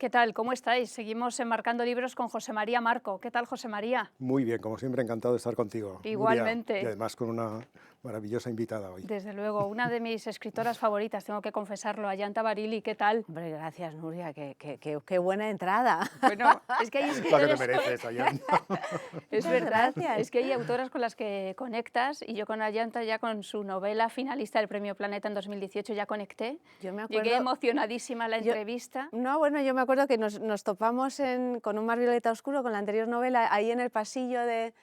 ¿Qué tal? ¿Cómo estáis? Seguimos enmarcando libros con José María Marco. ¿Qué tal, José María? Muy bien, como siempre, encantado de estar contigo, Nuria, Igualmente. y además con una maravillosa invitada hoy. Desde luego, una de mis escritoras favoritas, tengo que confesarlo, Ayanta Barili. ¿Qué tal? Hombre, gracias, Nuria, qué buena entrada. Bueno, es que hay La que te escritores... mereces, Ayanta. Es Muchas verdad, gracias. es que hay autoras con las que conectas y yo con Ayanta ya con su novela finalista del Premio Planeta en 2018 ya conecté. Yo me acuerdo, Llegué emocionadísima a la yo- entrevista. No, bueno, yo me acuerdo que nos topamos con Un mar violeta oscuro, con la anterior novela, ahí en el pasillo de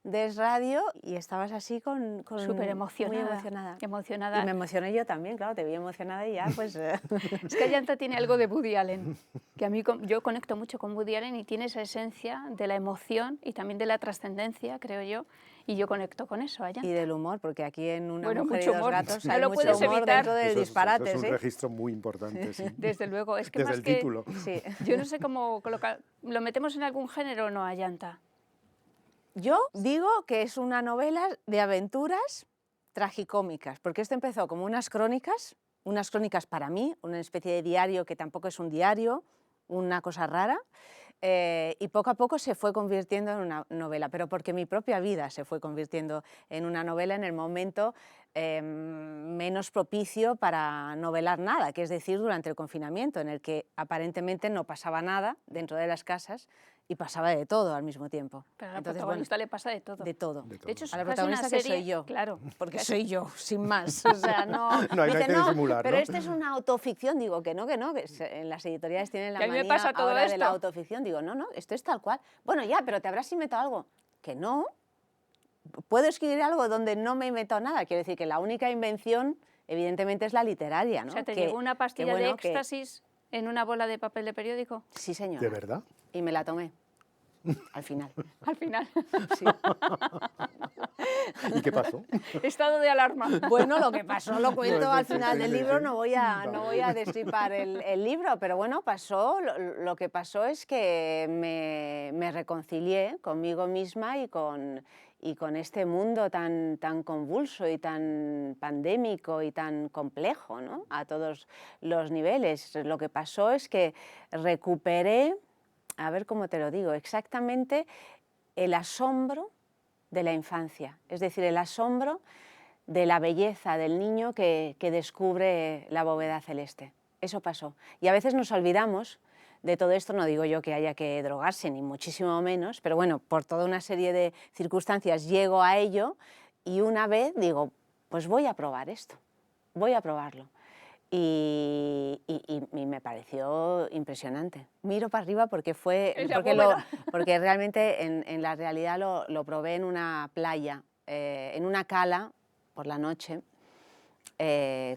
Es Radio, y estabas así Súper emocionada. muy emocionada. Emocionada. Y me emocioné yo también, claro, te vi emocionada y ya, pues... Es que Ayanta tiene algo de Woody Allen, que a mí yo conecto mucho con Woody Allen y tiene esa esencia de la emoción y también de la trascendencia, creo yo, y yo conecto con eso, Ayanta. Y del humor, porque aquí en Una Bueno, mujer y mucho dos humor. gatos No hay lo mucho puedes humor evitar. dentro del disparate, Eso es un ¿sí? registro muy importante, sí. Desde luego, es que Desde más el que... título. Sí. Yo no sé cómo colocar... ¿Lo metemos en algún género o no, Ayanta? Yo digo que es una novela de aventuras tragicómicas, porque esto empezó como unas crónicas para mí, una especie de diario que tampoco es un diario, una cosa rara, y poco a poco se fue convirtiendo en una novela, pero porque mi propia vida se fue convirtiendo en una novela en el momento menos propicio para novelar nada, que es decir, durante el confinamiento, en el que aparentemente no pasaba nada dentro de las casas y pasaba de todo al mismo tiempo. Pero a la Entonces, protagonista le pasa de todo. de todo. De todo. De hecho, es A la casi protagonista una que serie... soy yo. Claro. Porque casi- soy yo, sin más. O sea, no, No hay dice, que disimular, pero ¿no? esta es una autoficción. Digo que no, en las editoriales tienen la Que a mí me manía pasa todo ahora de la esto. autoficción. Digo, no, esto es tal cual. Bueno, ya, pero te habrás inventado algo. Que no. Puedo escribir algo donde no me he inventado nada. Quiero decir que la única invención, evidentemente, es la literaria, ¿no? O sea, ¿te Que- llegó una que pastilla de bueno, que- éxtasis en una bola de papel de periódico? Sí, señora. ¿De verdad? Y me la tomé. Al final. Al final. Sí. ¿Y qué pasó? Estado de alarma. Bueno, lo que pasó lo cuento Bueno, al sí, final sí, del sí, libro, sí. no voy a destripar el libro, pero bueno, lo que pasó es que me reconcilié conmigo misma y con este mundo tan convulso y tan pandémico y tan complejo, ¿no? A todos los niveles. Lo que pasó es que recuperé, a ver cómo te lo digo, exactamente el asombro de la infancia, es decir, el asombro de la belleza del niño que descubre la bóveda celeste. Eso pasó. Y a veces nos olvidamos de todo esto, no digo yo que haya que drogarse, ni muchísimo menos, pero bueno, por toda una serie de circunstancias llego a ello y una vez digo, pues voy a probar esto, voy a probarlo. Y me pareció impresionante. Miro para arriba porque En la bóveda. porque realmente en la realidad lo probé en una playa, en una cala por la noche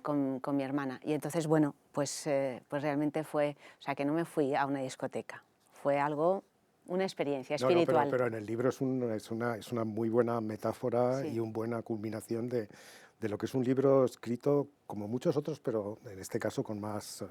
con mi hermana. Y entonces, bueno, pues realmente fue, o sea, que no me fui a una discoteca, fue algo, una experiencia No, espiritual. pero en el libro es una muy buena metáfora Sí. y una buena culminación de lo que es un libro escrito como muchos otros, pero en este caso con más,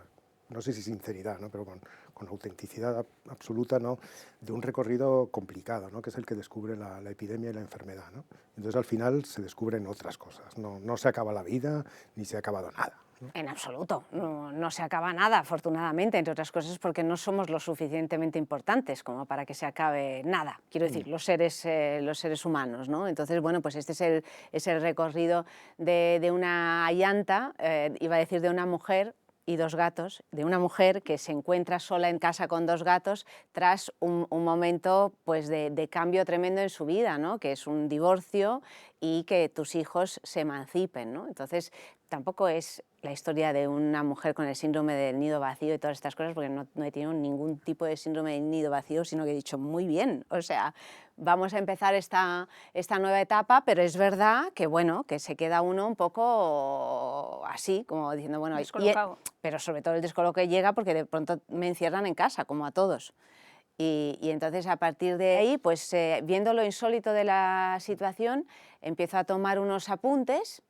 no sé si sinceridad, ¿no? Pero con autenticidad absoluta, ¿no? De un recorrido complicado, ¿no? Que es el que descubre la epidemia y la enfermedad, ¿no? Entonces al final se descubren otras cosas, no se acaba la vida ni se ha acabado nada, ¿no? En absoluto, no se acaba nada, afortunadamente, entre otras cosas porque no somos lo suficientemente importantes como para que se acabe nada, quiero decir, los seres humanos, ¿no? Entonces, bueno, pues este es el recorrido de una Ayanta, iba a decir de una mujer y dos gatos, de una mujer que se encuentra sola en casa con dos gatos tras un momento pues, de cambio tremendo en su vida, ¿no? Que es un divorcio y que tus hijos se emancipen, ¿no? Entonces, tampoco es la historia de una mujer con el síndrome del nido vacío y todas estas cosas, porque no he tenido ningún tipo de síndrome del nido vacío, sino que he dicho, muy bien, o sea, vamos a empezar esta nueva etapa, pero es verdad que, bueno, que se queda uno un poco así, como diciendo, bueno... Descolocado. Pero sobre todo el descoloque llega porque de pronto me encierran en casa, como a todos. Y entonces a partir de ahí, pues viendo lo insólito de la situación, empiezo a tomar unos apuntes,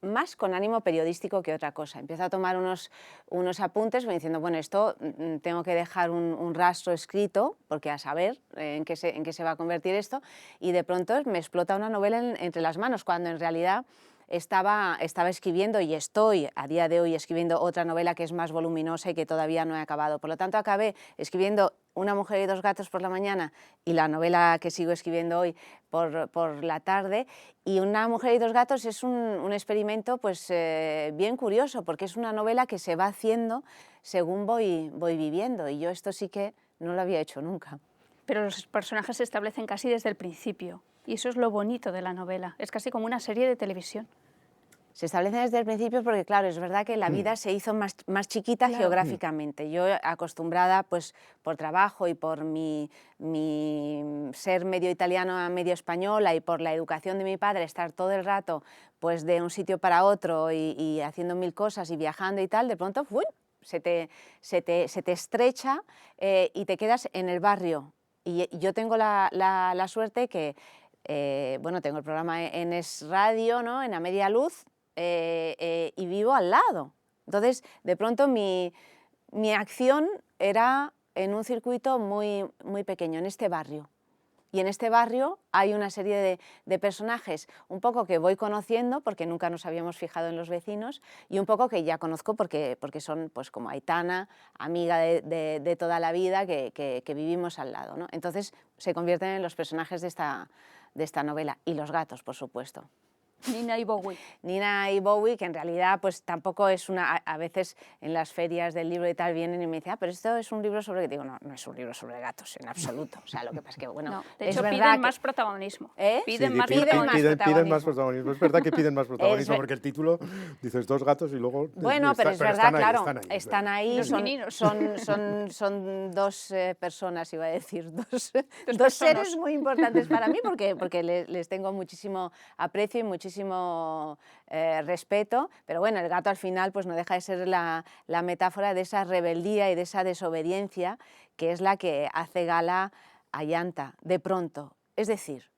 más con ánimo periodístico que otra cosa. Empiezo a tomar unos apuntes diciendo, bueno, esto tengo que dejar un rastro escrito, porque a saber en qué se va a convertir esto, y de pronto me explota una novela entre las manos, cuando en realidad estaba escribiendo, y estoy a día de hoy escribiendo otra novela que es más voluminosa y que todavía no he acabado. Por lo tanto, acabé escribiendo Una mujer y dos gatos por la mañana y la novela que sigo escribiendo hoy por la tarde. Y Una mujer y dos gatos es un experimento pues, bien curioso, porque es una novela que se va haciendo según voy viviendo, y yo esto sí que no lo había hecho nunca. Pero los personajes se establecen casi desde el principio, y eso es lo bonito de la novela, es casi como una serie de televisión. Se establecen desde el principio porque, claro, es verdad que la vida se hizo más chiquita geográficamente. Yo, acostumbrada, pues, por trabajo y por mi ser medio italiana, medio española, y por la educación de mi padre, estar todo el rato pues, de un sitio para otro y haciendo mil cosas y viajando y tal, de pronto se te estrecha y te quedas en el barrio. Y yo tengo la suerte que, bueno, tengo el programa en Es Radio, ¿no?, en A Media Luz, y vivo al lado. Entonces, de pronto mi acción era en un circuito muy pequeño, en este barrio. Y en este barrio hay una serie de personajes un poco que voy conociendo, porque nunca nos habíamos fijado en los vecinos, y un poco que ya conozco porque son, pues, como Aitana, amiga de toda la vida, que vivimos al lado, ¿no? Entonces se convierten en los personajes de esta novela. Y los gatos, por supuesto. Nina y Bowie. Nina y Bowie, que en realidad pues tampoco es una... A veces en las ferias del libro y tal vienen y me dicen, pero esto es un libro sobre... Digo, no es un libro sobre gatos en absoluto. O sea, lo que pasa es que, bueno, no, de hecho, es verdad piden más protagonismo. Piden más protagonismo. Es verdad que piden más protagonismo, porque el título, dices, dos gatos y luego... Bueno, pero es verdad, claro, están ahí. Son dos personas, iba a decir, dos seres muy importantes para mí, porque les tengo muchísimo aprecio y muchísimo respeto, pero bueno, el gato al final pues no deja de ser la metáfora de esa rebeldía y de esa desobediencia que es la que hace gala Ayanta de pronto. Es decir,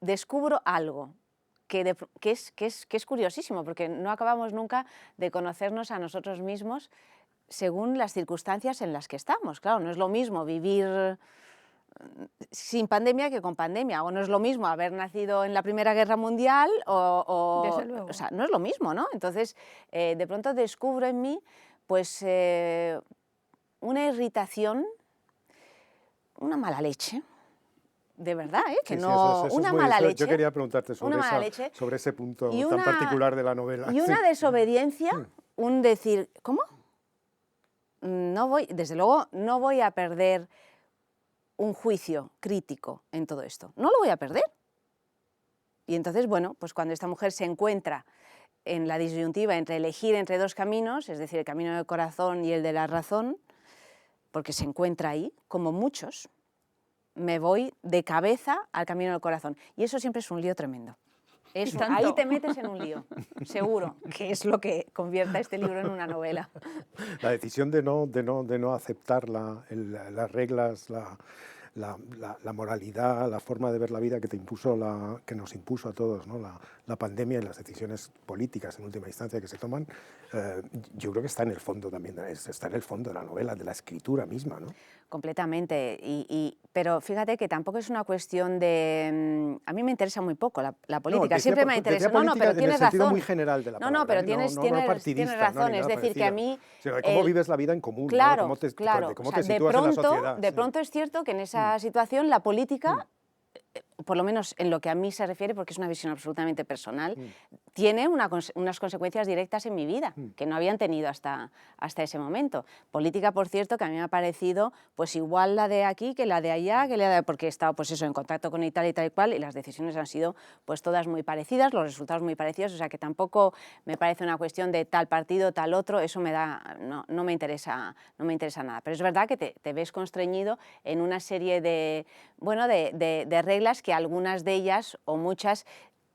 descubro algo que es curiosísimo, porque no acabamos nunca de conocernos a nosotros mismos según las circunstancias en las que estamos. Claro, no es lo mismo vivir sin pandemia que con pandemia, o no es lo mismo haber nacido en la Primera Guerra Mundial Desde luego. O sea, no es lo mismo, ¿no? Entonces, de pronto descubro en mí pues una irritación, una mala leche, de verdad, que sí, no, eso una es muy, mala leche. Yo quería preguntarte sobre ese punto tan particular de la novela. Y una desobediencia, un decir, ¿cómo? Desde luego, no voy a perder un juicio crítico en todo esto. No lo voy a perder. Y entonces, bueno, pues cuando esta mujer se encuentra en la disyuntiva entre elegir entre dos caminos, es decir, el camino del corazón y el de la razón, porque se encuentra ahí, como muchos, me voy de cabeza al camino del corazón. Y eso siempre es un lío tremendo. Ahí te metes en un lío, seguro, que es lo que convierte a este libro en una novela. La decisión de no aceptar las reglas, la moralidad, la forma de ver la vida que nos impuso a todos, ¿no? La pandemia y las decisiones políticas en última instancia que se toman, yo creo que está en el fondo también, está en el fondo de la novela, de la escritura misma, ¿no? Completamente, pero fíjate que tampoco es una cuestión de... A mí me interesa muy poco la política, no, siempre me interesa... No, pero tienes razón. En el sentido muy general de la palabra. No, pero tienes razón, es decir, que a mí... Sino de cómo vives la vida en común, claro, ¿no? De cómo o sea, te sitúas en la sociedad. De pronto es cierto que en esa situación la política, por lo menos en lo que a mí se refiere, porque es una visión absolutamente personal, tiene unas consecuencias directas en mi vida, que no habían tenido hasta ese momento. Política, por cierto, que a mí me ha parecido pues igual la de aquí que la de allá, porque he estado pues eso, en contacto con Italia y tal y cual, y las decisiones han sido pues todas muy parecidas, los resultados muy parecidos, o sea que tampoco me parece una cuestión de tal partido, tal otro, eso no me interesa nada. Pero es verdad que te ves constreñido en una serie de reglas que algunas de ellas o muchas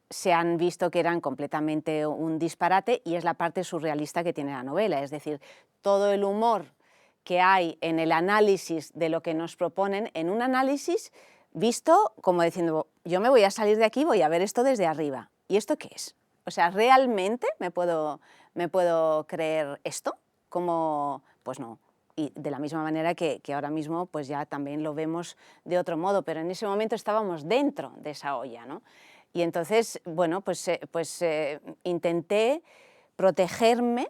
se han visto que eran completamente un disparate, y es la parte surrealista que tiene la novela, es decir, todo el humor que hay en el análisis de lo que nos proponen, en un análisis visto como diciendo, yo me voy a salir de aquí, voy a ver esto desde arriba. ¿Y esto qué es? O sea, ¿realmente me puedo creer esto? Pues no. Y de la misma manera que ahora mismo pues ya también lo vemos de otro modo, pero en ese momento estábamos dentro de esa olla, ¿no? Y entonces, bueno, intenté protegerme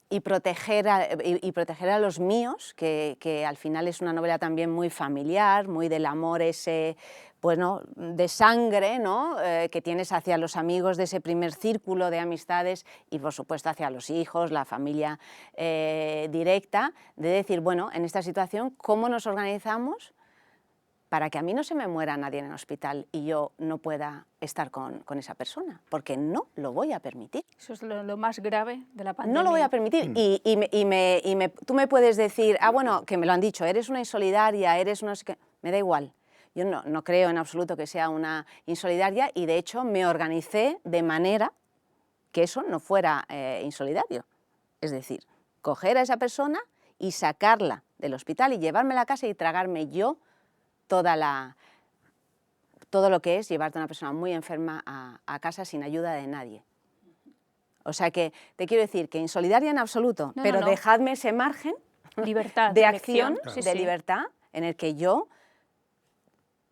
y proteger a los míos, que al final es una novela también muy familiar, muy del amor ese, bueno, de sangre, ¿no? Que tienes hacia los amigos de ese primer círculo de amistades y por supuesto hacia los hijos, la familia directa, de decir, bueno, en esta situación, ¿cómo nos organizamos para que a mí no se me muera nadie en el hospital y yo no pueda estar con esa persona? Porque no lo voy a permitir. Eso es lo más grave de la pandemia. No lo voy a permitir. Tú me puedes decir, bueno, que me lo han dicho, eres una insolidaria, eres una... Me da igual. Yo no creo en absoluto que sea una insolidaria y de hecho me organicé de manera que eso no fuera insolidario. Es decir, coger a esa persona y sacarla del hospital y llevármela a casa y tragarme yo todo lo que es llevarte a una persona muy enferma a casa sin ayuda de nadie. O sea que te quiero decir que insolidaria en absoluto, pero dejadme ese margen libertad, de acción, claro. de libertad, en el que yo,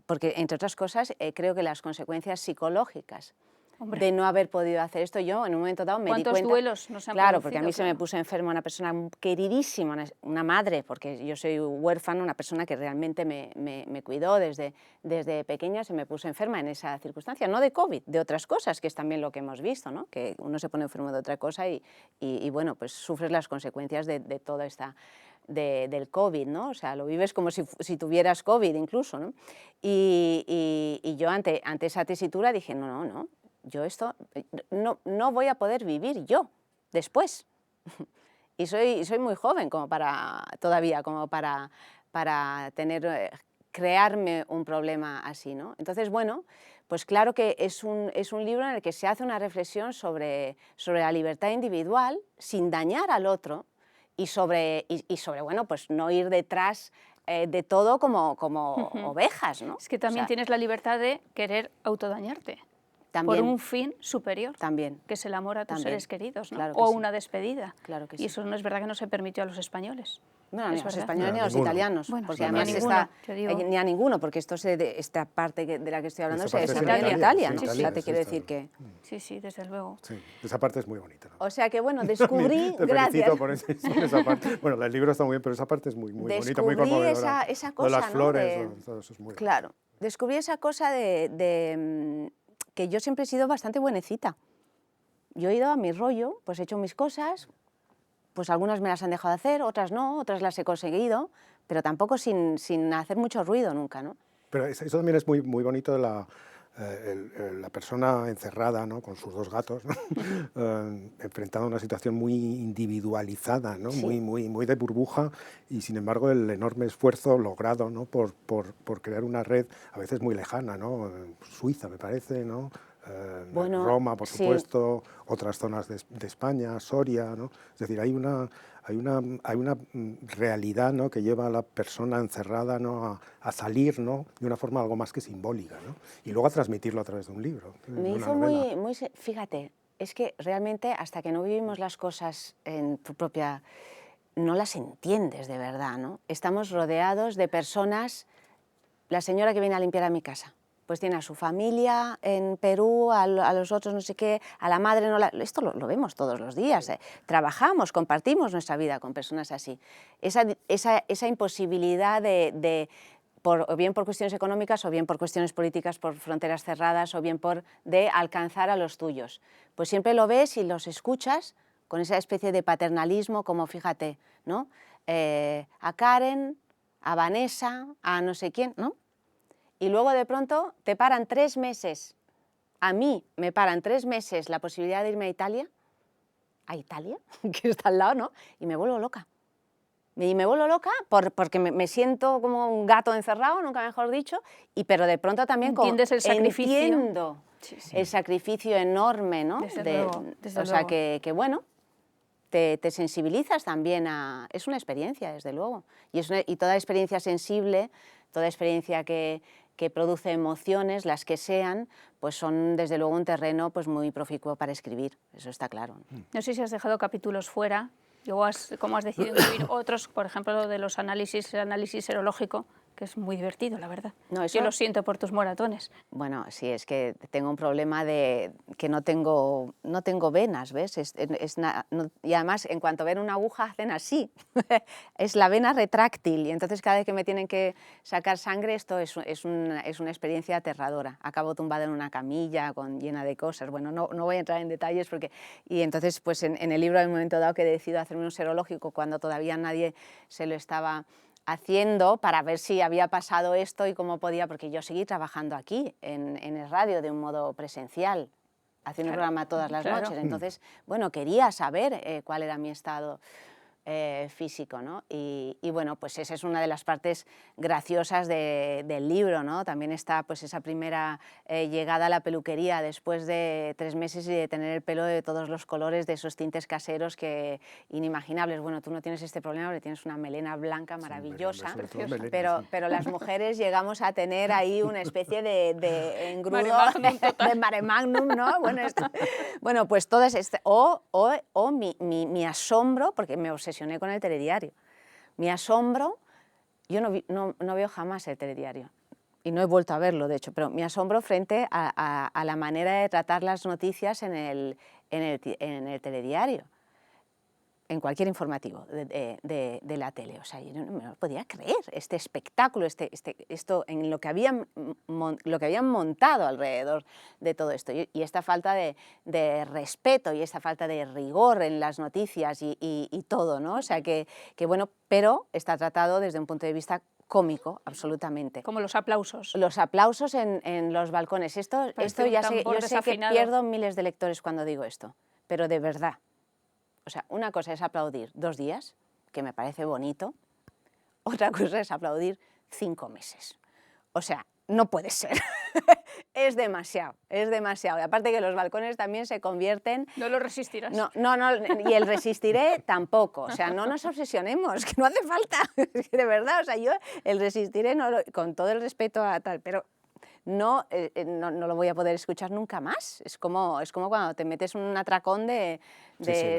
porque entre otras cosas creo que las consecuencias psicológicas de no haber podido hacer esto, yo en un momento dado me di cuenta... ¿Cuántos duelos nos han Claro, producido? porque a mí se me puso enferma una persona queridísima, una madre, porque yo soy huérfana, una persona que realmente me cuidó desde pequeña, se me puso enferma en esa circunstancia, no de COVID, de otras cosas, que es también lo que hemos visto, ¿no? Que uno se pone enfermo de otra cosa y bueno, pues sufres las consecuencias de toda esta... del COVID, ¿no? O sea, lo vives como si tuvieras COVID incluso, ¿no? Y yo ante esa tesitura dije, no, yo esto no voy a poder vivir yo después. Y soy muy joven todavía como para crearme un problema así, ¿no? Entonces, bueno, pues claro que es un libro en el que se hace una reflexión sobre la libertad individual sin dañar al otro y sobre bueno, pues no ir detrás de todo como ovejas, ¿no? Es que también tienes la libertad de querer autodañarte. También, por un fin superior, también, que es el amor a tus seres queridos, ¿no? Claro o sí. una despedida. Claro que y sí. eso no es verdad que no se permitió a los españoles. No, ni a los verdad. españoles ni a los ninguno. italianos, Bueno, porque sí, además ni a ninguno, porque esta parte de la que estoy hablando se desarrolla en Italia, ¿no? Sí, O sea, te quiero decir que... Sí, desde luego. Sí, esa parte es muy bonita, ¿no? O sea que, bueno, descubrí... Te felicito por esa parte. Bueno, el libro está muy bien, pero esa parte es muy bonita, muy conmovedora. esa cosa, las flores, ¿no? todo eso es muy Claro, descubrí esa cosa de que yo siempre he sido bastante buenecita. Yo he ido a mi rollo, pues he hecho mis cosas, pues algunas me las han dejado de hacer, otras no, otras las he conseguido, pero tampoco sin hacer mucho ruido nunca, ¿no? Pero eso también es muy bonito de la persona encerrada, ¿no? Con sus dos gatos, ¿no? Enfrentada a una situación muy individualizada, ¿no? Sí. muy de burbuja, y sin embargo el enorme esfuerzo logrado, ¿no? por crear una red a veces muy lejana, ¿no? Suiza, me parece, ¿no? Bueno, Roma, por sí. supuesto, otras zonas de España, Soria, ¿no? Es decir, hay una realidad, ¿no? que lleva a la persona encerrada, ¿no? a salir, ¿no? de una forma algo más que simbólica, ¿no? Y luego a transmitirlo a través de un libro. Me hizo muy... Fíjate, es que realmente hasta que no vivimos las cosas en tu propia... no las entiendes de verdad, ¿no? Estamos rodeados de personas... La señora que viene a limpiar a mi casa, pues tiene a su familia en Perú, a los otros no sé qué, a la madre no la... Esto lo vemos todos los días, trabajamos, compartimos nuestra vida con personas así. Esa imposibilidad o bien por cuestiones económicas, o bien por cuestiones políticas, por fronteras cerradas, o bien de alcanzar a los tuyos. Pues siempre lo ves y los escuchas con esa especie de paternalismo, como fíjate, ¿no? A Karen, a Vanessa, a no sé quién, ¿no? Y luego de pronto te paran 3 meses, a mí me paran 3 meses la posibilidad de irme a Italia, que está al lado, ¿no? Y me vuelvo loca. Y me vuelvo loca porque me siento como un gato encerrado, nunca mejor dicho, pero de pronto también ¿Entiendes el sacrificio? Entiendo el sacrificio enorme, ¿no? Desde luego. O sea, que bueno, te sensibilizas también a... Es una experiencia, desde luego. Y toda experiencia sensible, toda experiencia que produce emociones, las que sean, pues son desde luego un terreno pues muy proficuo para escribir, eso está claro. No sé si has dejado capítulos fuera, luego cómo has decidido incluir otros, por ejemplo, lo de los análisis, el análisis serológico, que es muy divertido, la verdad. No, Yo lo siento por tus moratones. Bueno, sí, es que tengo un problema de que no tengo venas, ¿ves? Y además, en cuanto ven una aguja, hacen así. Es la vena retráctil, y entonces cada vez que me tienen que sacar sangre, esto es una experiencia aterradora. Acabo tumbada en una camilla llena de cosas. Bueno, no voy a entrar en detalles porque... Y entonces, pues en el libro hay un momento dado que decido hacerme un serológico cuando todavía nadie se lo estaba haciendo, para ver si había pasado esto y cómo podía, porque yo seguí trabajando aquí en el radio de un modo presencial, haciendo un programa todas las noches. Entonces, bueno, quería saber cuál era mi estado físico, ¿no? Y bueno, pues esa es una de las partes graciosas del libro, ¿no? También está pues esa primera llegada a la peluquería después de 3 meses y de tener el pelo de todos los colores, de esos tintes caseros que inimaginables. Bueno, tú no tienes este problema porque tienes una melena blanca maravillosa, pero las mujeres llegamos a tener ahí una especie de engrudo, de mare magnum, ¿no? Bueno, pues todas estas... O mi asombro, porque me obsesioné con el telediario. Mi asombro, yo no veo jamás el telediario, y no he vuelto a verlo, de hecho, pero mi asombro frente a la manera de tratar las noticias en el telediario, en cualquier informativo de la tele. O sea, yo no me lo podía creer, este espectáculo, esto en lo que habían montado alrededor de todo esto, y esta falta de respeto y esta falta de rigor en las noticias y todo, ¿no? O sea, que bueno, pero está tratado desde un punto de vista cómico, absolutamente. Como los aplausos. Los aplausos en los balcones. Esto ya sé, yo sé que pierdo miles de lectores cuando digo esto, pero de verdad. O sea, una cosa es aplaudir 2 días, que me parece bonito, otra cosa es aplaudir 5 meses. O sea, no puede ser. Es demasiado, es demasiado. Y aparte que los balcones también se convierten... No lo resistirás. No, y el resistiré tampoco. O sea, no nos obsesionemos, que no hace falta. De verdad, o sea, yo el resistiré, con todo el respeto a tal, pero... No lo voy a poder escuchar nunca más. Es como cuando te metes un atracón de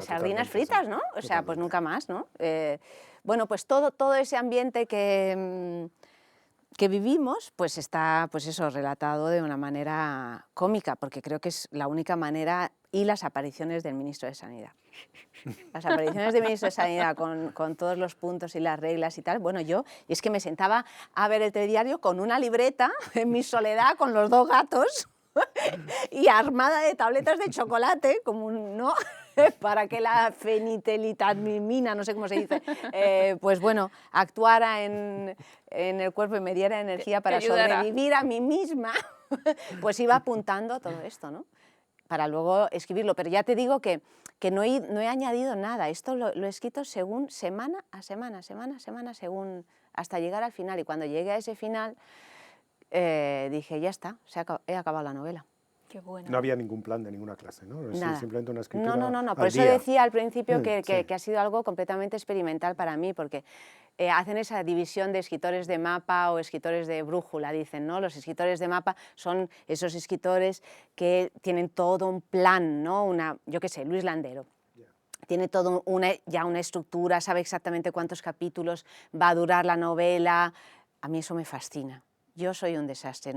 sardinas fritas, ¿no? O sea, pues nunca más, ¿no? Bueno, pues todo ese ambiente que vivimos, pues está, pues eso, relatado de una manera cómica, porque creo que es la única manera, y las apariciones del ministro de Sanidad. Las apariciones del ministro de Sanidad con todos los puntos y las reglas y tal, bueno, y es que me sentaba a ver el telediario con una libreta en mi soledad con los 2 gatos y armada de tabletas de chocolate, como ¿no? Para que la fenitilitamina, no sé cómo se dice, pues bueno, actuara en el cuerpo y me diera energía para sobrevivir a mí misma, pues iba apuntando todo esto, ¿no? Para luego escribirlo, pero ya te digo que no he añadido nada, esto lo he escrito según semana a semana, según, hasta llegar al final, y cuando llegué a ese final dije, ya está, he acabado la novela. Qué bueno. No había ningún plan de ninguna clase, ¿no? Nada. Simplemente una escritura No, por al eso día. decía al principio que Sí. ha sido algo completamente experimental para mí, porque hacen esa división de escritores de mapa o escritores de brújula, dicen, ¿no? Los escritores de mapa son esos escritores que tienen todo un plan, ¿no? Yo qué sé, Luis Landero. Tiene todo ya una estructura, sabe exactamente cuántos capítulos va a durar la novela. A mí eso me fascina. Yo soy un desastre.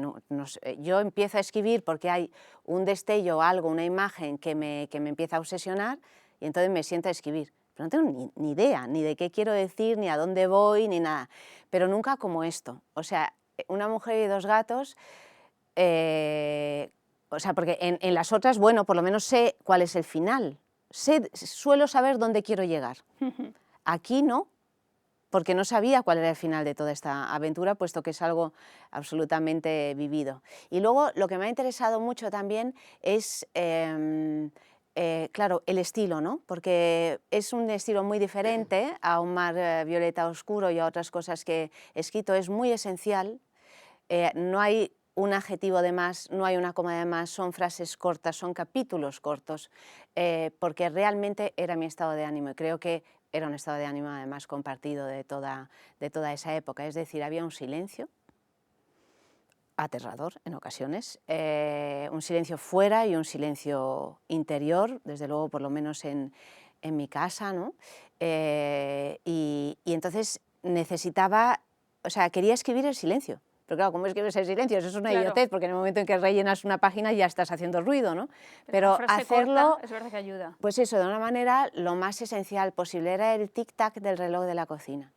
Yo empiezo a escribir porque hay un destello, algo, una imagen que me empieza a obsesionar, y entonces me siento a escribir. Pero no tengo ni idea, ni de qué quiero decir, ni a dónde voy, ni nada. Pero nunca como esto. O sea, Una mujer y 2 gatos... o sea, porque en las otras, bueno, por lo menos sé cuál es el final. Suelo saber dónde quiero llegar. Aquí no, porque no sabía cuál era el final de toda esta aventura, puesto que es algo absolutamente vivido. Y luego lo que me ha interesado mucho también es, claro, el estilo, ¿no? Porque es un estilo muy diferente a Un mar violeta oscuro y a otras cosas que he escrito. Es muy esencial, no hay un adjetivo de más, no hay una coma de más, son frases cortas, son capítulos cortos, porque realmente era mi estado de ánimo, y creo que era un estado de ánimo además compartido de toda esa época. Es decir, había un silencio aterrador en ocasiones, un silencio fuera y un silencio interior, desde luego por lo menos en mi casa, ¿no? Y entonces necesitaba o sea, quería escribir el silencio. Pero claro, ¿cómo escribes el silencio? Eso es una Claro. idiotez, porque en el momento en que rellenas una página ya estás haciendo ruido, ¿no? Pero Una frase hacerlo, corta, es verdad que ayuda. pues eso, de una manera lo más esencial posible. Era el tic-tac del reloj de la cocina.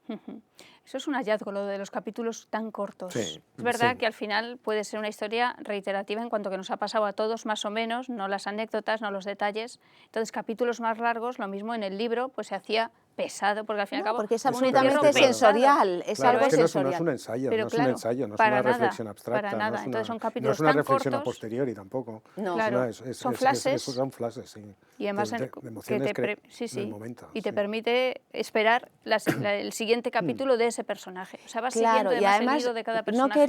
Eso es un hallazgo, lo de los capítulos tan cortos. Sí, Es verdad sí. que al final puede ser una historia reiterativa en cuanto que nos ha pasado a todos más o menos, no las anécdotas, no los detalles. Entonces, capítulos más largos, lo mismo en el libro, pues se hacía pesado, porque al fin y al No, cabo porque es un absolutamente entierro pesado. sensorial, es Claro, algo es que no sensorial. es un ensayo, Pero no es un claro, ensayo, no es para una nada, reflexión abstracta, para nada. no es Entonces son no capítulos es una tan reflexión a cortos. posteriori tampoco. No. Claro, son flashes. Son flashes, sí. Y además de emociones sí, en el sí, momento. y te sí. permite esperar el siguiente capítulo de ese personaje. O sea, vas siguiendo Claro, y además el además hilo de cada no personaje.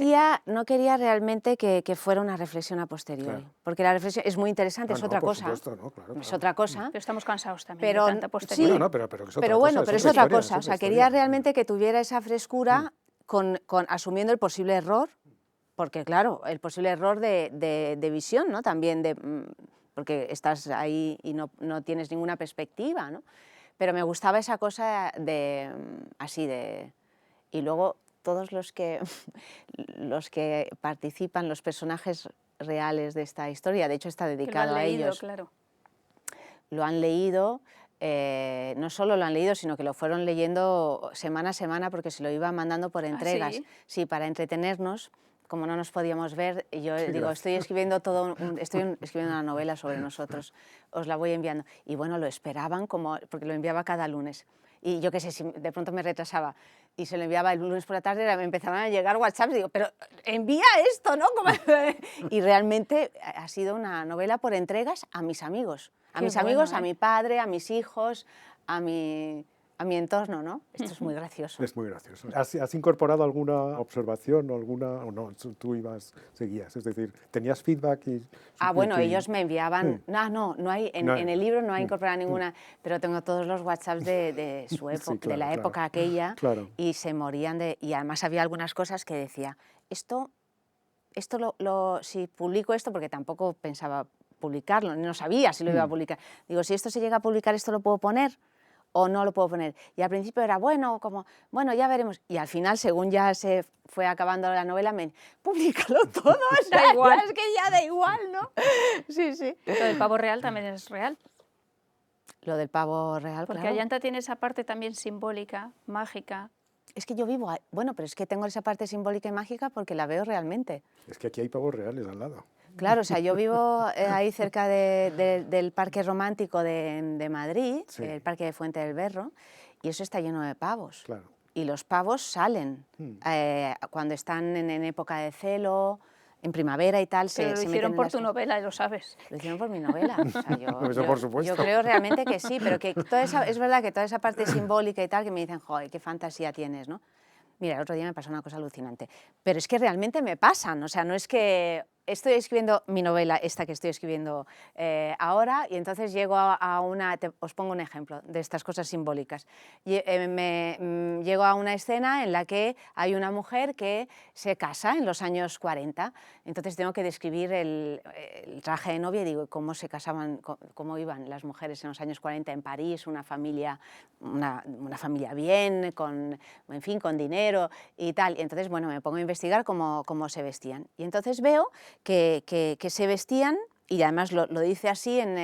quería realmente que fuera una reflexión a posteriori, Claro. porque la reflexión es muy interesante, Ah, es no, otra por cosa, supuesto, no, claro, es claro. otra cosa, Pero estamos cansados también pero de tanta sí, posteriori. Bueno, no, pero es otra pero cosa, bueno, pero es otra historia, cosa, o sea, otra quería historia. realmente que tuviera esa frescura asumiendo el posible error, porque claro, el posible error de visión, ¿no? También porque estás ahí y no tienes ninguna perspectiva, ¿no? Pero me gustaba esa cosa así de... Y luego todos los que participan, los personajes reales de esta historia, de hecho está Que lo dedicado han a leído, ellos, claro. lo han leído, no solo lo han leído, sino que lo fueron leyendo semana a semana porque se lo iban mandando por entregas. sí? Sí, para entretenernos, como no nos podíamos ver, yo Qué digo, gracia. estoy escribiendo escribiendo una novela sobre nosotros, os la voy enviando. Y bueno, lo esperaban porque lo enviaba cada lunes. Y yo qué sé, si de pronto me retrasaba y se lo enviaba el lunes por la tarde, me empezaban a llegar WhatsApps, digo, pero envía esto, ¿no? Y realmente ha sido una novela por entregas a mis amigos. A Qué mis bueno, amigos, ¿eh? a mi padre, a mis hijos, a mi entorno, ¿no? Esto es muy gracioso. Es muy gracioso. ¿Has incorporado alguna observación o no? Tú seguías, es decir, ¿tenías feedback? Bueno, ellos me enviaban... No hay, No, en el libro no hay incorporado ninguna, pero tengo todos los WhatsApps de su Sí, época, claro, de la claro. época aquella, Claro. y se morían de... Y además había algunas cosas que decía, esto si publico esto, porque tampoco pensaba publicarlo, no sabía si lo iba a publicar. Digo, si esto se llega a publicar, ¿esto lo puedo poner o no lo puedo poner? Y al principio era, bueno, ya veremos. Y al final, según ya se fue acabando la novela, públicalo todo, o sea, Da igual. es que ya da igual, ¿no? Sí, sí. Lo del pavo real también es real. Lo del pavo real, Porque claro. Allanta tiene esa parte también simbólica, mágica. Es que yo vivo ahí. Bueno, pero es que tengo esa parte simbólica y mágica porque la veo realmente. Es que aquí hay pavos reales al lado. Claro, o sea, yo vivo ahí cerca del Parque Romántico de Madrid, Sí. el Parque de Fuente del Berro, y eso está lleno de pavos. Claro. Y los pavos salen cuando están en época de celo, en primavera y tal. Pero lo se hicieron meten en por las tu casas. novela, y lo sabes. Lo hicieron por mi novela. O sea, Eso por supuesto. yo creo realmente que sí, pero que es verdad que toda esa parte simbólica y tal, que me dicen, joder, qué fantasía tienes, ¿no? Mira, el otro día me pasó una cosa alucinante, pero es que realmente me pasan, o sea, no es que estoy escribiendo mi novela, esta que estoy escribiendo ahora, y entonces llego a una, os pongo un ejemplo de estas cosas simbólicas, llego a una escena en la que hay una mujer que se casa en los años 40, entonces tengo que describir el traje de novia y digo, cómo se casaban, cómo iban las mujeres en los años 40 en París, una familia bien, en fin, con dinero y tal. Y entonces, bueno, me pongo a investigar cómo se vestían. Y entonces veo que se vestían, y además lo dice así en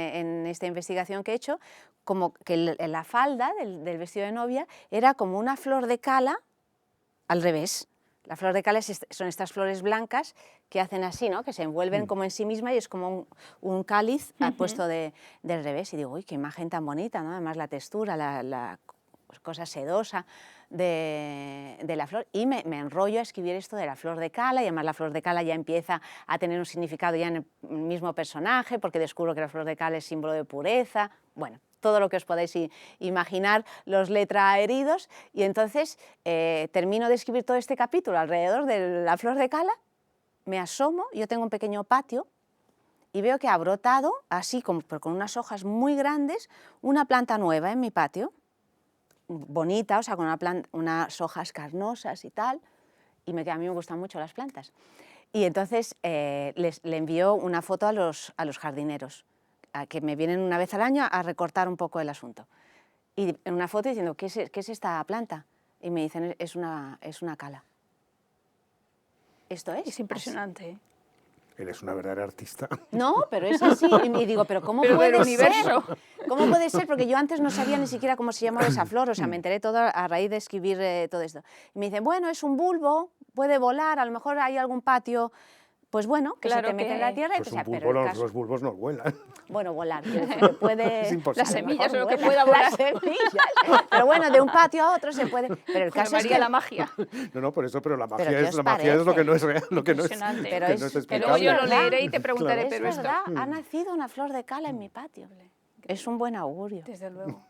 esta investigación que he hecho, como que la falda del vestido de novia era como una flor de cala al revés. La flor de cala son estas flores blancas que hacen así, ¿no? Que se envuelven como en sí misma y es como un cáliz puesto del revés. Y digo, uy, qué imagen tan bonita, ¿no? Además la textura, la cosa sedosa de la flor. Y me enrollo a escribir esto de la flor de cala, y además la flor de cala ya empieza a tener un significado ya en el mismo personaje, porque descubro que la flor de cala es símbolo de pureza. Bueno, todo lo que os podáis imaginar, los letraheridos, y entonces termino de escribir todo este capítulo alrededor de la flor de cala, me asomo, yo tengo un pequeño patio, y veo que ha brotado, así como con unas hojas muy grandes, una planta nueva en mi patio, bonita, o sea, con unas hojas carnosas y tal, y a mí me gustan mucho las plantas. Y entonces le envío una foto a los jardineros, que me vienen una vez al año a recortar un poco el asunto. Y en una foto diciendo, ¿qué es esta planta? Y me dicen, es una cala. Esto es. Es impresionante. Él es una verdadera artista. No, pero es así. Y digo, ¿pero cómo Pero del puede universo. ser? ¿Cómo puede ser? Porque yo antes no sabía ni siquiera cómo se llamaba esa flor, o sea, me enteré todo a raíz de escribir todo esto. Y me dicen, bueno, es un bulbo, puede volar, a lo mejor hay algún patio, pues bueno, que Claro se te mete que- en la tierra. Pues O sea, un pero bulbo, el caso- los bulbos no vuelan. Bueno, volar, quiero decir, que puede... Es imposible. Las semillas A o lo lo que mejor pueda vuela. volar. Las semillas. Pero bueno, de un patio a otro se puede... Pero el caso es Formaría que... la magia. No, por eso, pero la ¿Pero magia qué es os lo que no es real, lo que no es, Impresionante. Pero que es- no es que Que explicable. luego yo lo ¿verdad? leeré y te preguntaré, Es pero esto... verdad, ha nacido una flor de cala en mi patio. Es un buen augurio. Desde luego.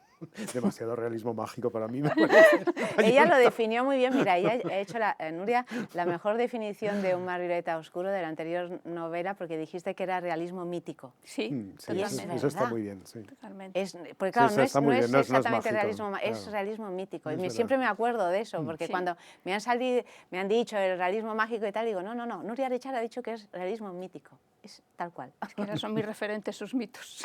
Demasiado realismo mágico para mí, me parece. Ella lo definió muy bien. Mira, ella ha hecho, Nuria, la mejor definición de un mar violeta oscuro de la anterior novela, porque dijiste que era realismo mítico. Sí, Sí, totalmente. eso está verdad. muy bien, sí. Totalmente. Porque claro, eso no está es, muy no bien, es no es exactamente mágico, realismo, es claro. realismo mítico. Es Y verdad. siempre me acuerdo de eso, porque Sí. cuando me han salido, me han dicho el realismo mágico y tal, digo, no, Nuria Richard ha dicho que es realismo mítico. Es tal cual. Que ahora son mis referentes, sus mitos.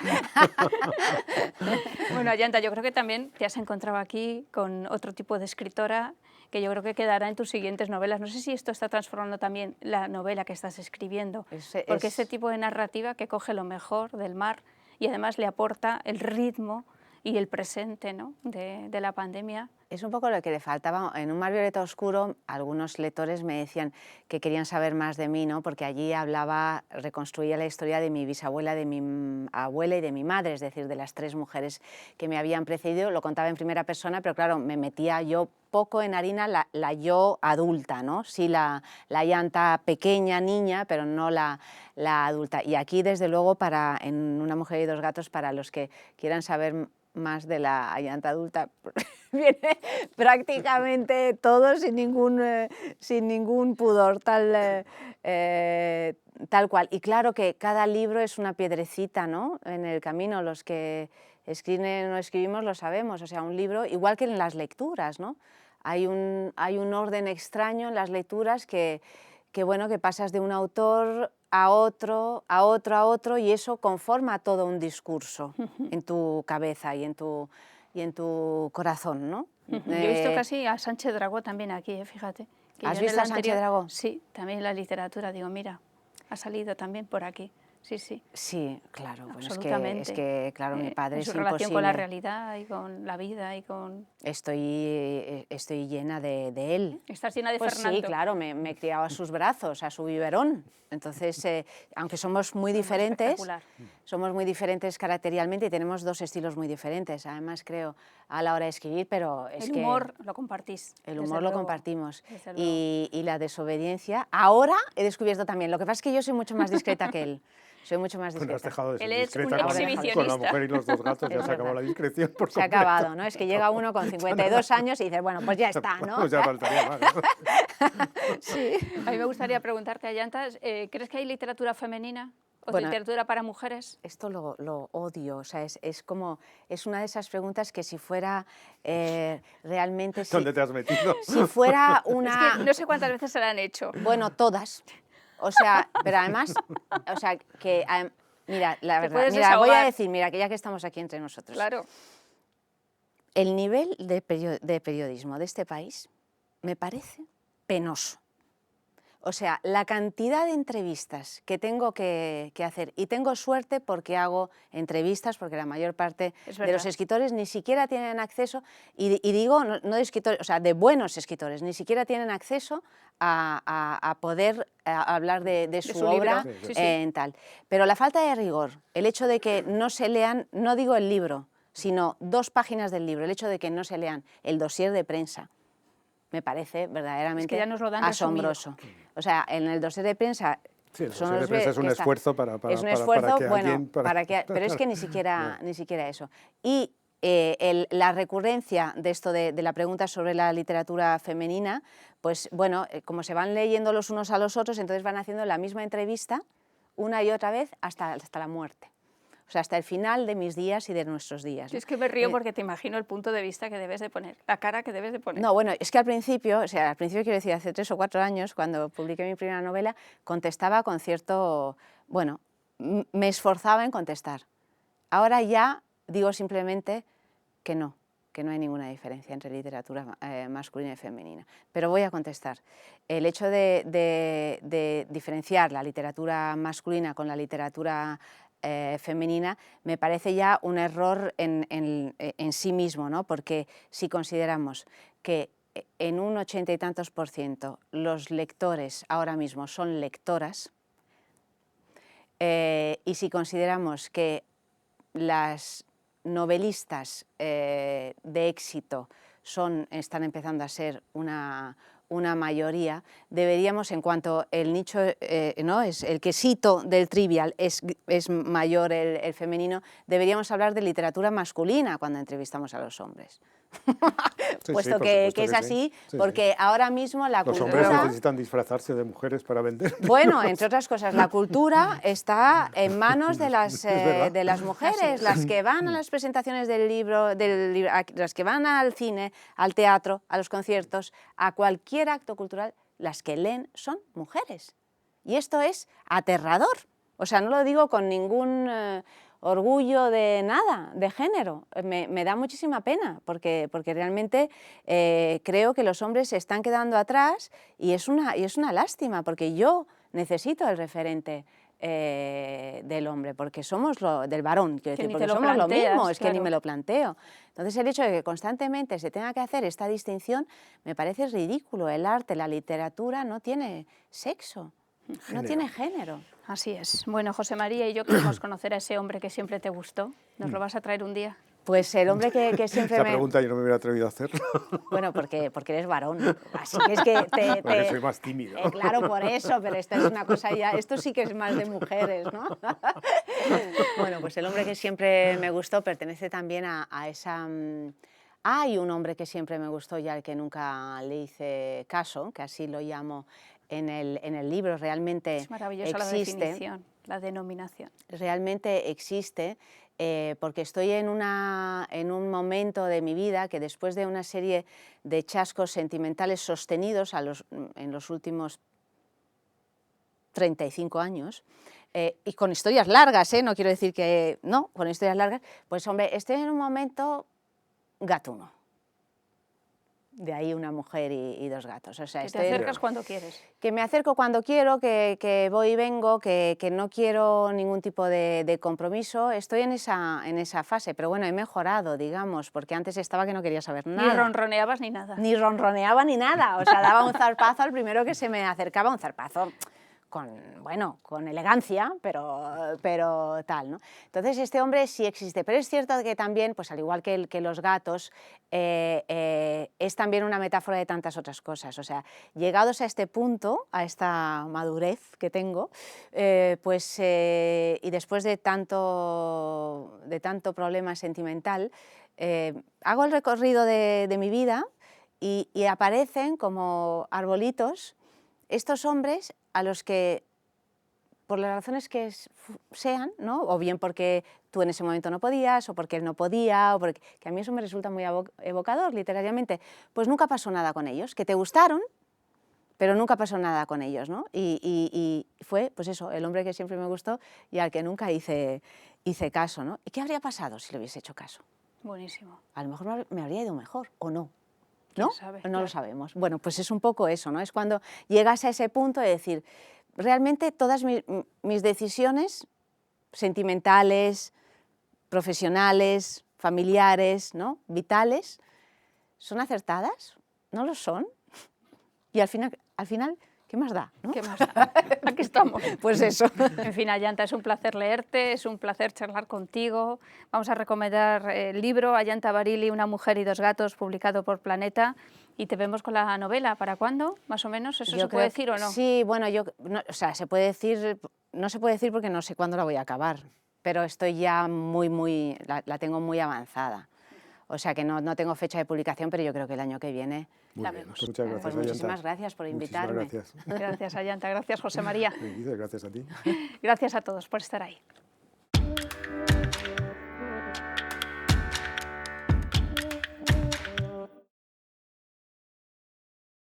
Bueno, Ayanta, yo creo que también te has encontrado aquí con otro tipo de escritora que yo creo que quedará en tus siguientes novelas. No sé si esto está transformando también la novela que estás escribiendo, porque este tipo de narrativa que coge lo mejor del mar y además le aporta el ritmo y el presente, ¿no?, de la pandemia. Es un poco lo que le faltaba. En Un mar violeta oscuro, algunos lectores me decían que querían saber más de mí, ¿no? Porque allí reconstruía la historia de mi bisabuela, de mi abuela y de mi madre, es decir, de las tres mujeres que me habían precedido. Lo contaba en primera persona, pero claro, me metía yo poco en harina la yo adulta, ¿no? Sí, la Ayanta pequeña, niña, pero no la adulta. Y aquí, desde luego, en Una mujer y dos gatos, para los que quieran saber más de la Ayanta adulta, viene prácticamente todo sin ningún pudor, tal cual. Y claro que cada libro es una piedrecita, ¿no?, en el camino. Los que escriben o escribimos lo sabemos. O sea, un libro, igual que en las lecturas, ¿no? Hay un orden extraño en las lecturas que pasas de un autor a otro, y eso conforma todo un discurso en tu cabeza y en tu corazón, ¿no? Yo he visto casi a Sánchez Dragó también aquí, fíjate. Que ¿Has yo en visto el a Sánchez Dragó? Sí, también en la literatura, digo, mira, ha salido también por aquí. Sí, sí. Sí, claro. Bueno, Absolutamente. es que claro, mi padre en es su imposible. relación con la realidad y con la vida y con... Estoy llena de él. Estás llena de Pues Fernando. sí, claro, me he criado a sus brazos, a su biberón. Entonces, aunque somos muy diferentes, espectacular. somos muy diferentes caracterialmente y tenemos dos estilos muy diferentes, además creo, a la hora de escribir, pero es El que... humor lo compartís. El desde humor lo luego, compartimos. desde luego. Y la desobediencia, ahora he descubierto también. Lo que pasa es que yo soy mucho más discreta que él. Soy mucho más Bueno, has discreta. dejado de ser Él es un discreta con exhibicionista. la mujer y los dos gatos, ya Es se acabó verdad. la discreción por Se ha completo. acabado, ¿no? Es que llega uno con 52 años y dices, bueno, pues ya está, ¿no? Pues ya faltaría más, ¿no? Sí. A mí me gustaría preguntarte, Ayanta, ¿crees que hay literatura femenina o Bueno, literatura para mujeres? Esto lo odio, o sea, es una de esas preguntas que si fuera realmente... ¿Dónde te has metido? Si fuera Es una... que no sé cuántas veces se la han hecho. Bueno, todas. O sea, pero además, o sea, que... Mira, la verdad, puedes mira, voy a desahogar. decir, mira, que ya que estamos aquí entre nosotros, Claro. el nivel de periodismo de este país me parece penoso. O sea, la cantidad de entrevistas que tengo que hacer, y tengo suerte porque hago entrevistas, porque la mayor parte Es de los verdad. escritores ni siquiera tienen acceso, y digo, no de escritores, o sea, de buenos escritores, ni siquiera tienen acceso a poder hablar de su su libro. obra Sí, sí. Sí, sí. en tal. Pero la falta de rigor, el hecho de que no se lean, no digo el libro, sino 2 páginas del libro, el hecho de que no se lean el dossier de prensa, me parece verdaderamente ya nos lo dan asombroso. O sea, en el dossier de prensa... Sí, el son dossier de los prensa que es un está- esfuerzo para es un que esfuerzo, bueno, alguien... pero es que ni siquiera eso. Y la recurrencia de esto de la pregunta sobre la literatura femenina, pues bueno, como se van leyendo los unos a los otros, entonces van haciendo la misma entrevista una y otra vez hasta la muerte. O sea, hasta el final de mis días y de nuestros días. Es que me río porque te imagino el punto de vista que debes de poner, la cara que debes de poner. No, bueno, es que al principio quiero decir, hace 3 o 4 años, cuando publiqué mi primera novela, contestaba con cierto, bueno, me esforzaba en contestar. Ahora ya digo simplemente que no. que no hay ninguna diferencia entre literatura masculina y femenina. Pero voy a contestar. El hecho de diferenciar la literatura masculina con la literatura femenina me parece ya un error en sí mismo, ¿no? Porque si consideramos que en un 80 y tantos % los lectores ahora mismo son lectoras, y si consideramos que las novelistas de éxito están empezando a ser una mayoría, deberíamos, en cuanto el nicho ¿no? es el quesito del trivial es mayor el femenino, deberíamos hablar de literatura masculina cuando entrevistamos a los hombres. Puesto que es así, porque ahora mismo la cultura... Los hombres necesitan disfrazarse de mujeres para vender. Bueno, entre otras cosas, la cultura está en manos de las mujeres, las que van a las presentaciones del libro, las que van al cine, al teatro, a los conciertos, a cualquier acto cultural, las que leen son mujeres. Y esto es aterrador. O sea, no lo digo con ningún orgullo de nada, de género. Me da muchísima pena, porque realmente creo que los hombres se están quedando atrás y es una lástima, porque yo necesito el referente del hombre, porque somos del varón, quiero decir, porque somos lo mismo, es que ni me lo planteo. Entonces el hecho de que constantemente se tenga que hacer esta distinción me parece ridículo. El arte, la literatura no tiene sexo, no tiene género. Así es. Bueno, José María y yo queremos conocer a ese hombre que siempre te gustó. ¿Nos lo vas a traer un día? Pues el hombre que siempre Esa pregunta yo no me hubiera atrevido a hacerlo. Bueno, porque eres varón, así que es que porque soy más tímido. Claro, por eso, pero esta es una cosa ya... Esto sí que es más de mujeres, ¿no? Bueno, pues el hombre que siempre me gustó pertenece también a esa... Hay un hombre que siempre me gustó y al que nunca le hice caso, que así lo llamo en el libro, realmente existe. Es maravillosa la definición, la denominación. Realmente existe, porque estoy en un momento de mi vida que después de una serie de chascos sentimentales sostenidos en los últimos 35 años, y con historias largas, no quiero decir que no, con historias largas, pues hombre, estoy en un momento gatuno. De ahí una mujer y dos gatos. O sea, que te acercas cuando quieres. Que me acerco cuando quiero, que voy y vengo, que no quiero ningún tipo de compromiso. Estoy en esa fase, pero bueno, he mejorado, digamos, porque antes estaba que no quería saber nada. Ni ronroneabas ni nada. Ni ronroneaba ni nada. O sea, daba un zarpazo al primero que se me acercaba, un zarpazo con elegancia, pero tal, ¿no? Entonces este hombre sí existe, pero es cierto que también, pues al igual que los gatos, es también una metáfora de tantas otras cosas. O sea, llegados a este punto, a esta madurez que tengo, y después de tanto problema sentimental, hago el recorrido de mi vida y aparecen como arbolitos estos hombres a los que, por las razones que sean, ¿no? O bien porque tú en ese momento no podías, o porque él no podía, o porque, que a mí eso me resulta muy evocador literariamente, pues nunca pasó nada con ellos, que te gustaron, pero nunca pasó nada con ellos, ¿no? Y fue, pues eso, el hombre que siempre me gustó y al que nunca hice caso, ¿no? ¿Y qué habría pasado si le hubiese hecho caso? Buenísimo. A lo mejor me habría ido mejor, o no. ¿No? Sabe, no claro. Lo sabemos. Bueno, pues es un poco eso, ¿no? Es cuando llegas a ese punto de decir, realmente todas mis decisiones sentimentales, profesionales, familiares, ¿no? Vitales, ¿son acertadas? ¿No lo son? Y al final ¿qué más da? ¿No? ¿Qué más da? Aquí estamos. Pues eso. En fin, Ayanta, es un placer leerte, es un placer charlar contigo. Vamos a recomendar el libro Ayanta Barili, Una mujer y dos gatos, publicado por Planeta. Y te vemos con la novela. ¿Para cuándo, más o menos? ¿Eso se puede decir o no? Sí, bueno, o sea, se puede decir, no se puede decir porque no sé cuándo la voy a acabar, pero estoy ya la tengo muy avanzada. O sea que no tengo fecha de publicación, pero yo creo que el año que viene la vemos. Pues muchas gracias, pues muchísimas gracias por invitarme. Gracias. Gracias, Ayanta. Gracias, José María. Gracias a ti. Gracias a todos por estar ahí.